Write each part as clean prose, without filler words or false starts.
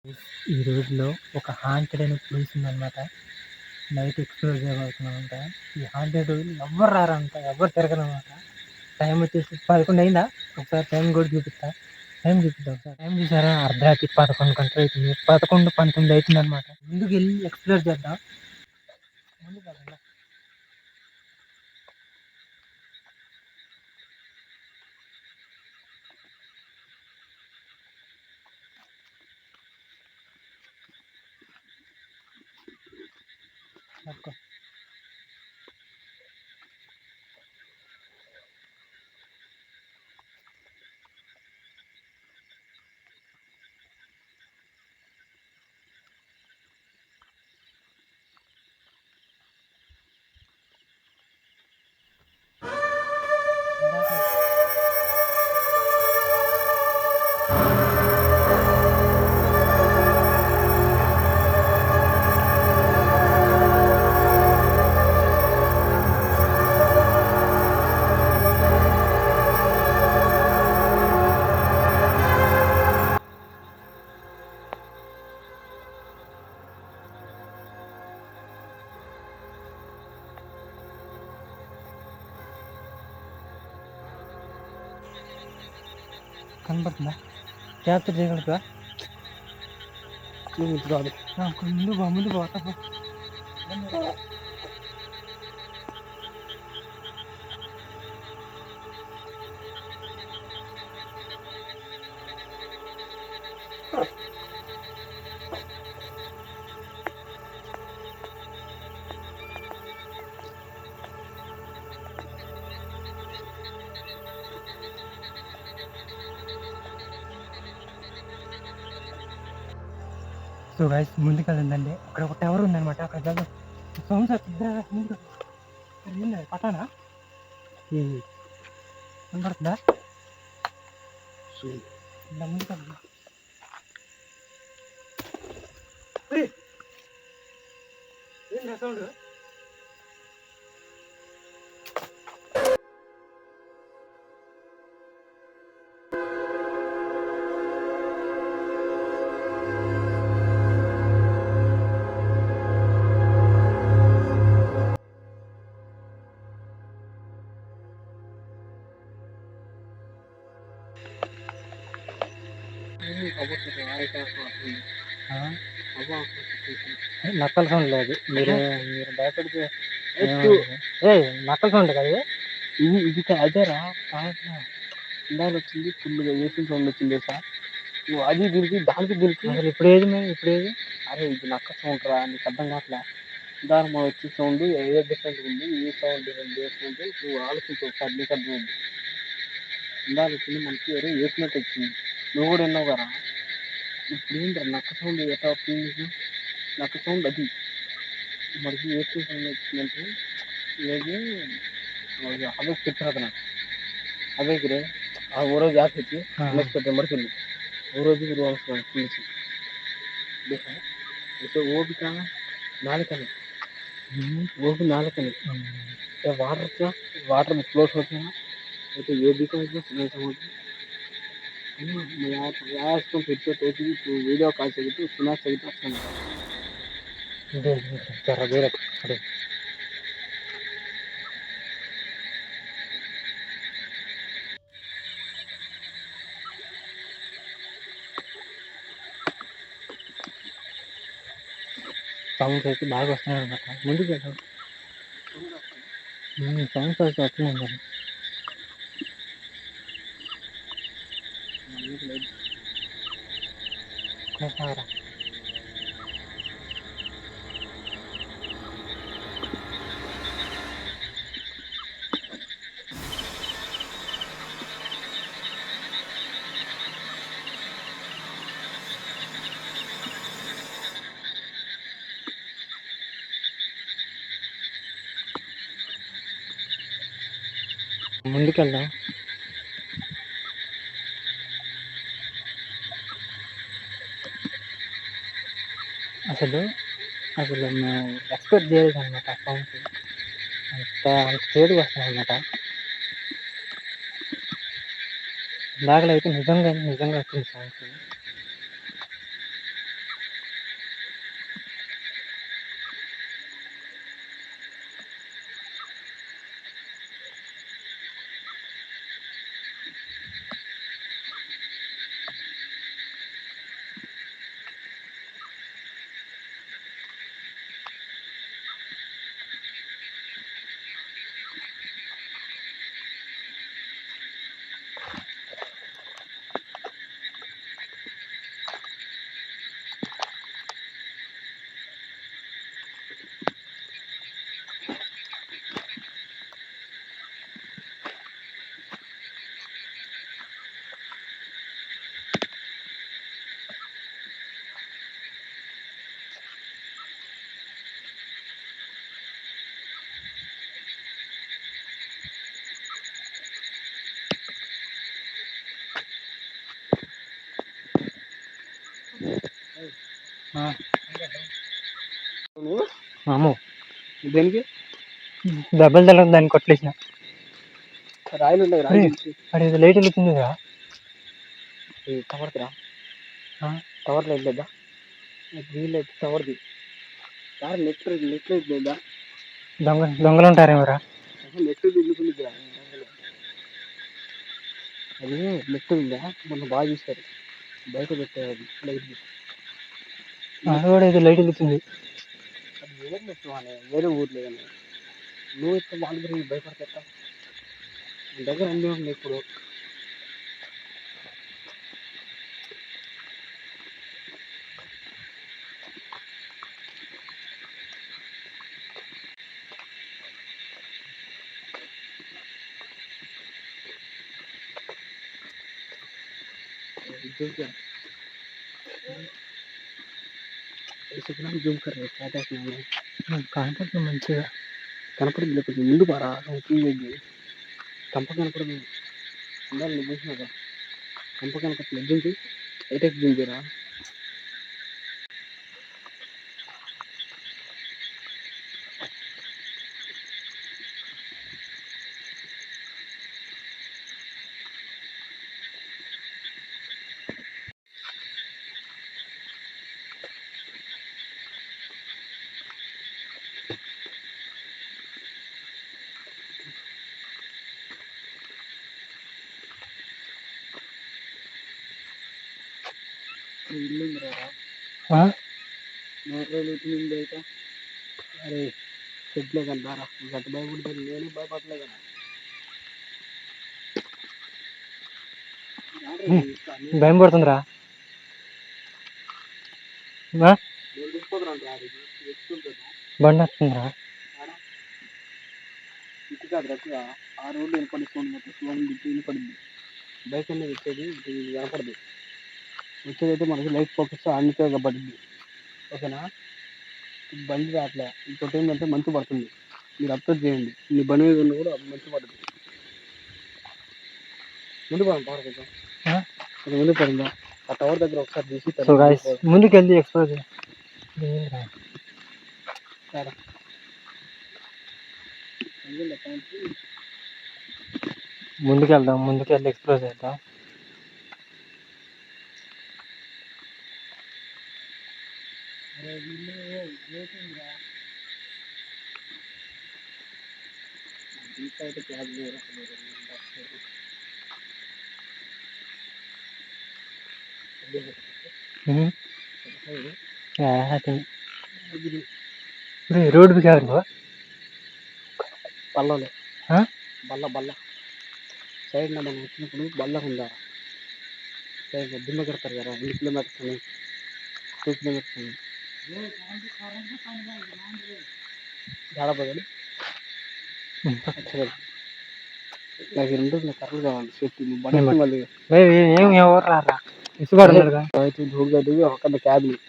ఈ రోజులో ఒక హాంటెడ్ అనే ప్లేస్ ఉందన్నమాట. నైట్ ఎక్స్‌ప్లోర్ చేయబోతున్నామంట. ఈ హాంటెడ్ ఎవ్వరు రారంట. ఎవ్వరు తిరగరనమాట. టైం వచ్చేసి 11 అయిందా? ఒకసారి టైం కూడా చూపిస్తా. టైం చూపిద్దాం ఒకసారి. టైం చూసారా? అర్ధరాత్రి 11 గంటలు అవుతుంది. 11, 19 అవుతుందన్నమాట. ముందుకెళ్ళి ఎక్స్‌ప్లోర్ చేద్దాం. ముందుకెళ్దాం. పట్టుకో. కనపడుతుందా? క్యాప్చర్ చేయగలుగుతా? రాదు. ముందు పో. సో గైస్ ముందుకెళ్ళండి. అక్కడ ఒక టవర్ ఉందన్నమాట. అక్కడ సౌండ్స్ ముందు పట్టానా కనపడుతుందా? ఇలా ముందుకెళ్ళండి. ఏంటి సౌండ్? నక్కల సౌండ్ లేదు. మీరు భయపడితే నక్కల సౌండ్ కదా ఇది అదేరా. ఇందాక వచ్చింది ఫుల్గా ఏసీ సౌండ్ వచ్చింది సార్. అది దీనికి దానికి దీనికి అసలు ఇప్పుడు ఏది అరే ఇది నక్క సౌండ్ రా, నీకు అర్థం కావట్లే. దాని మా వచ్చే సౌండ్ ఏ డిఫరెంట్ ఉంది, ఈ సౌండ్ డిఫరెంట్. నువ్వు ఆలోచించు ఒకసారి, నీకు అర్థమైంది. ఇందాక వచ్చింది మనకి ఎవరు వేసినట్టు వచ్చింది. నువ్వు కూడా విన్నావు కదా. ఇప్పుడు ఏంటి నక్క సౌండ్ ఎట్లా వస్తుంది? నక్క సౌండ్ అది మనకి ఏ సౌండ్ వచ్చిందంటే ఏది అదే చెప్పిన నాకు అదే గిరే ఆ ఓ రోజు యాప్ వచ్చి నెక్స్ట్ మరిచింది. ఓ రోజు పిలిచి ఓపిక నాలుకని ఓపి నాలుకని వాటర్ వాటర్ ఫ్లోస్ వచ్చినా అయితే ఏ దిక్కు मैं फिर से तो वीडियो कॉल से तो सुना सही तो अच्छा जरा देर खड़े సౌండ్స్ అయితే బాగా వస్తున్నాయి అన్నమాట. ముందుకు వెళ్తాం. సౌండ్స్ అయితే వస్తున్నాయి మరి. ముందుకెళ్దాం. అసలు మేము ఎక్స్పెక్ట్ చేయలేదు అనమాట. సౌండ్స్ అంత స్పీడ్గా వస్తాయి అన్నమాట. దాకలో అయితే నిజంగా వచ్చింది సౌండ్స్. అమ్మో దేనికి దెబ్బలు తగ్గదు దాన్ని కొట్టలేసిన రాయలు ఉండదు రాయి అదే లైట్ వెళ్తుంది కదా టవర్కి రా టవర్లో వెళ్ళేద్దా వీళ్ళు అయితే టవర్ది నెట్ నెట్ లేదా దొంగలు ఉంటారేమోరా నెట్ తిరుగుతుంది అది నెట్ ఉందా మొన్న బాగా చూస్తారు బయట పెట్టారు లైట్ అది కూడా ఇది లైట్ వెళ్తుంది అది వేరే నెట్ వేరే ఊర్లో కానీ నువ్వు ఇస్తే వాళ్ళ గురించి భయపడతా దగ్గర అన్నీ ఉన్నాయి ఇప్పుడు జూమ్ కనపడుతుంది మంచిగా కనపడింది కొంచెం ముందు పారా కంప కనపడదు ఉండాలి నువ్వు చూసినాక కంప కనపడలేదు జూమ్ ఎయిటెక్ జూమ్ చేయరా ఇల్లు బయట అరే షెడ్లే కన్నారా గంట భయపడుతుంది నేను భయపడలే కదా భయం పడుతుందిరా బండి వస్తుందిరా ఇటు కాదు రక్కుగా ఆ రోడ్డు వినపడి ఫోన్ మొత్తం ఫోన్ వినపడింది బైక్ అనేది వచ్చేది కనపడదు వచ్చేదైతే మనకి లైట్ ఫోకస్ అన్నితో పడింది ఓకేనా బండి రావట్లే ఇంకోటి ఏంటంటే మంచు పడుతుంది మీరు అబ్జర్వ్ చేయండి మీ బండి మీద ఉన్న కూడా మంచు పడుతుంది ముందు పడండి టవర్ కొంచెం ముందు పడిందా ఆ టవర్ దగ్గర ఒకసారి తీసి ముందుకు వెళ్ళి ఎక్స్ప్లోర్ ముందుకెళ్దాం ముందుకెళ్ళి ఎక్స్ప్లోర్ చేద్దాం రోడ్ भी क्या బల్లలే బల్ల బల్ల సైడ్ మనం వచ్చినప్పుడు బల్ల ఉందా సైడ్ దిమ్మ కడతారు కదా 1 కిలోమీటర్స్ అని 2 కిలోమీటర్స్ అని జాడపగడు నాకు 2 కర్రలు కావాలి సేఫ్టీ బండి మళ్ళీ ఏం ఎవరు రారా ఇసుపడుతున్నారుగా అయితే ధూళి ఒక క్యాబిన్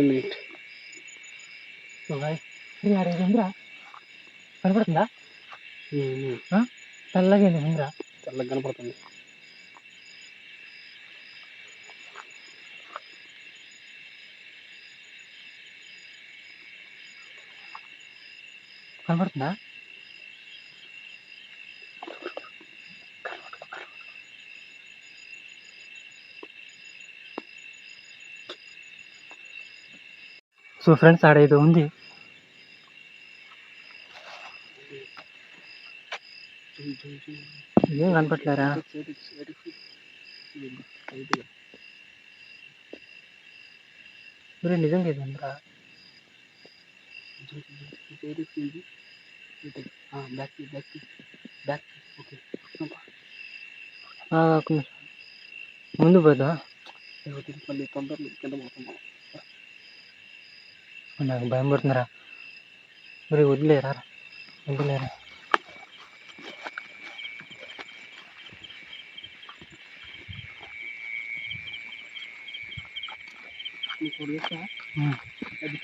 మినిట్ కనపడుతుందా చల్లగా ఉందిరా చల్లగా కనపడుతుంది కనపడుతుందా సో ఫ్రెండ్స్ ఆడ ఏదో ఉంది ఏం కనపట్లేరా నిజంగా ఇదంతా ముందు పోదా మళ్ళీ తొందరలో కింద పోతున్నాం నాకు భయం పడుతుందిరా. మరి వదిలేరా, వదిలేరా. నీకు తెలుసా? ఉమ్. అది